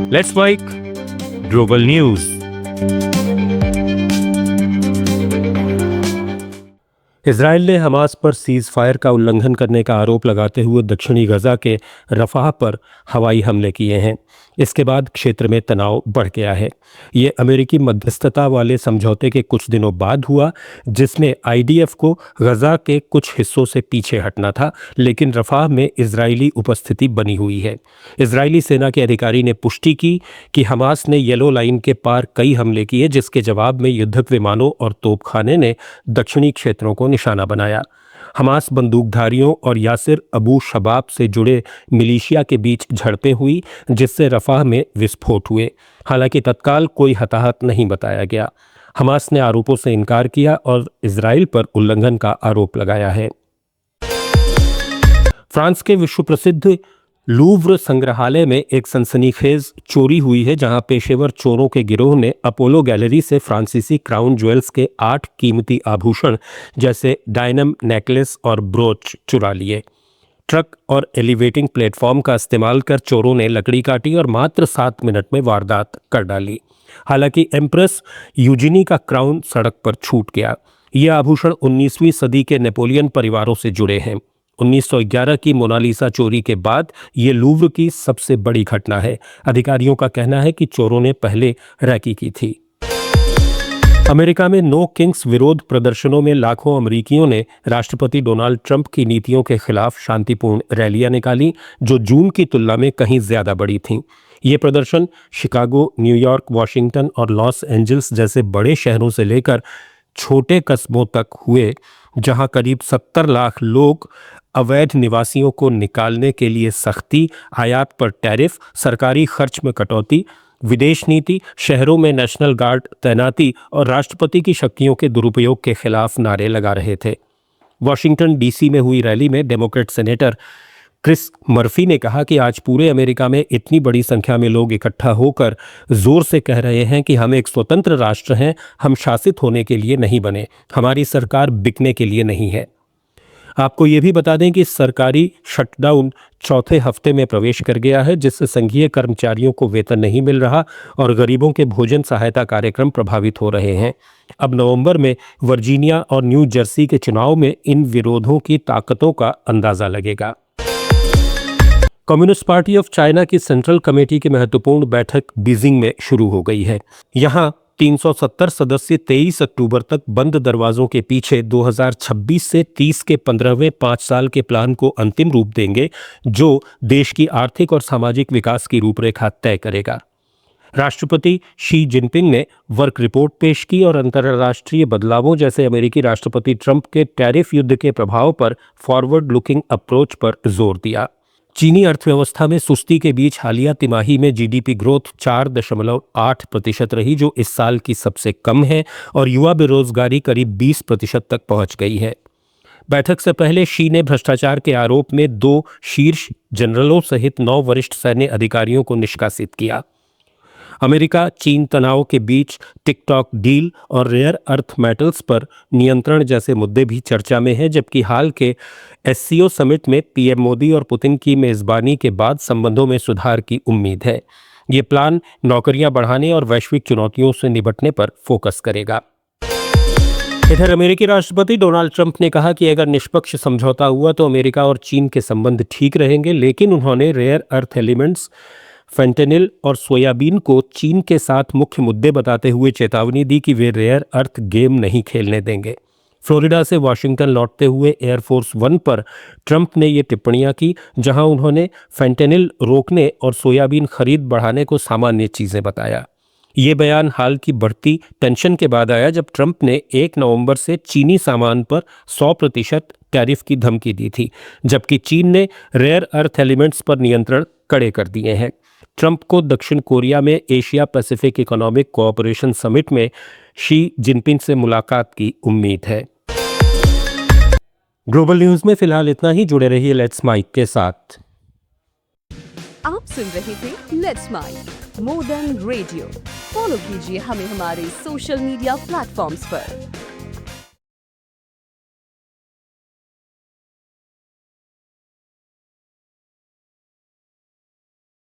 Let's bike global news. Israel ने Hamas पर cease fire का उल्लंघन करने का आरोप लगाते हुए दक्षिणी गजा के रफाह पर हवाई हमले किए हैं। इसके बाद क्षेत्र में तनाव बढ़ गया है। ये अमेरिकी मध्यस्थता वाले समझौते के कुछ दिनों बाद हुआ, जिसमें आईडीएफ को गजा के कुछ हिस्सों से पीछे हटना था, लेकिन रफाह में इजरायली उपस्थिति बनी हुई है। इजरायली सेना के अधिकारी ने पुष्टि की कि हमास ने येलो लाइन के पार कई हमले किए, जिसके जवाब में युद्धक विमानों और तोपखाने ने दक्षिणी क्षेत्रों को निशाना बनाया। हमास बंदूकधारियों और यासिर अबू शबाब से जुड़े मिलिशिया के बीच झड़पें हुई, जिससे रफाह में विस्फोट हुए। हालांकि तत्काल कोई हताहत नहीं बताया गया। हमास ने आरोपों से इनकार किया और इजराइल पर उल्लंघन का आरोप लगाया है। फ्रांस के विश्व प्रसिद्ध लूव्र संग्रहालय में एक सनसनीखेज चोरी हुई है, जहां पेशेवर चोरों के गिरोह ने अपोलो गैलरी से फ्रांसीसी क्राउन ज्वेल्स के 8 कीमती आभूषण जैसे डायनम नेकलेस और ब्रोच चुरा लिए। ट्रक और एलिवेटिंग प्लेटफॉर्म का इस्तेमाल कर चोरों ने लकड़ी काटी और मात्र 7 मिनट में वारदात कर डाली। हालांकि एम्प्रेस यूजिनी का क्राउन सड़क पर छूट गया। ये आभूषण 19वीं सदी के नेपोलियन परिवारों से जुड़े हैं। 1911 की मोनालिसा चोरी के बाद ये लूव्र की सबसे बड़ी घटना है। अधिकारियों का कहना है कि चोरों ने पहले रैकी की थी। अमेरिका में नो किंग्स विरोध प्रदर्शनों में लाखों अमेरिकियों ने राष्ट्रपति डोनाल्ड ट्रंप की नीतियों के खिलाफ शांतिपूर्ण रैलियां निकाली, जो जून की तुलना में कहीं ज्यादा बड़ी थीं। ये प्रदर्शन शिकागो, न्यूयॉर्क, वॉशिंगटन और लॉस एंजल्स जैसे बड़े शहरों से लेकर छोटे कस्बों तक हुए, जहां करीब 70 लाख लोग अवैध निवासियों को निकालने के लिए सख्ती, आयात पर टैरिफ, सरकारी खर्च में कटौती, विदेश नीति, शहरों में नेशनल गार्ड तैनाती और राष्ट्रपति की शक्तियों के दुरुपयोग के खिलाफ नारे लगा रहे थे। वॉशिंगटन डीसी में हुई रैली में डेमोक्रेट सेनेटर क्रिस मर्फी ने कहा कि आज पूरे अमेरिका में इतनी बड़ी संख्या में लोग इकट्ठा होकर जोर से कह रहे हैं कि हम एक स्वतंत्र राष्ट्र हैं, हम शासित होने के लिए नहीं बने, हमारी सरकार बिकने के लिए नहीं है। आपको ये भी बता दें कि सरकारी शटडाउन चौथे हफ्ते में प्रवेश कर गया है, जिससे संघीय कर्मचारियों को वेतन नहीं मिल रहा और गरीबों के भोजन सहायता कार्यक्रम प्रभावित हो रहे हैं। अब नवंबर में वर्जीनिया और न्यू जर्सी के चुनाव में इन विरोधों की ताकतों का अंदाजा लगेगा। कम्युनिस्ट पार्टी ऑफ चाइना की सेंट्रल कमेटी की महत्वपूर्ण बैठक बीजिंग में शुरू हो गई है। यहाँ 370 सदस्य 23 अक्टूबर तक बंद दरवाजों के पीछे 2026 से 30 के 15वें 5 साल के प्लान को अंतिम रूप देंगे, जो देश की आर्थिक और सामाजिक विकास की रूपरेखा तय करेगा। राष्ट्रपति शी जिनपिंग ने वर्क रिपोर्ट पेश की और अंतर्राष्ट्रीय बदलावों जैसे अमेरिकी राष्ट्रपति ट्रंप के टैरिफ युद्ध के प्रभाव पर फॉरवर्ड लुकिंग अप्रोच पर जोर दिया। चीनी अर्थव्यवस्था में सुस्ती के बीच हालिया तिमाही में जीडीपी ग्रोथ 4.8% रही, जो इस साल की सबसे कम है, और युवा बेरोजगारी करीब 20% तक पहुंच गई है। बैठक से पहले शी ने भ्रष्टाचार के आरोप में 2 शीर्ष जनरलों सहित 9 वरिष्ठ सैन्य अधिकारियों को निष्कासित किया। अमेरिका चीन तनाव के बीच टिकटॉक डील और रेयर अर्थ मेटल्स पर नियंत्रण जैसे मुद्दे भी चर्चा में हैं, जबकि हाल के एससीओ समिट में पीएम मोदी और पुतिन की मेजबानी के बाद संबंधों में सुधार की उम्मीद है। ये प्लान नौकरियां बढ़ाने और वैश्विक चुनौतियों से निपटने पर फोकस करेगा। इधर अमेरिकी राष्ट्रपति डोनाल्ड ट्रंप ने कहा कि अगर निष्पक्ष समझौता हुआ तो अमेरिका और चीन के संबंध ठीक रहेंगे, लेकिन उन्होंने रेयर अर्थ एलिमेंट्स, फेंटेनिल और सोयाबीन को चीन के साथ मुख्य मुद्दे बताते हुए चेतावनी दी कि वे रेयर अर्थ गेम नहीं खेलने देंगे। फ्लोरिडा से वाशिंगटन लौटते हुए एयरफोर्स 1 पर ट्रंप ने ये टिप्पणियां की, जहां उन्होंने फेंटेनिल रोकने और सोयाबीन खरीद बढ़ाने को सामान्य चीजें बताया। ये बयान हाल की बढ़ती टेंशन के बाद आया, जब ट्रंप ने 1 नवंबर से चीनी सामान पर 100% टैरिफ की धमकी दी थी, जबकि चीन ने रेयर अर्थ एलिमेंट्स पर नियंत्रण कड़े कर दिए हैं। ट्रंप को दक्षिण कोरिया में Asia Pacific economic cooperation summit में शी जिनपिंग से मुलाकात की उम्मीद है। ग्लोबल न्यूज में फिलहाल इतना ही। जुड़े रहिए लेट्स माइक के साथ। आप सुन रहे थे let's make more than radio. Follow कीजिए हमें हमारे सोशल मीडिया प्लेटफॉर्म्स पर।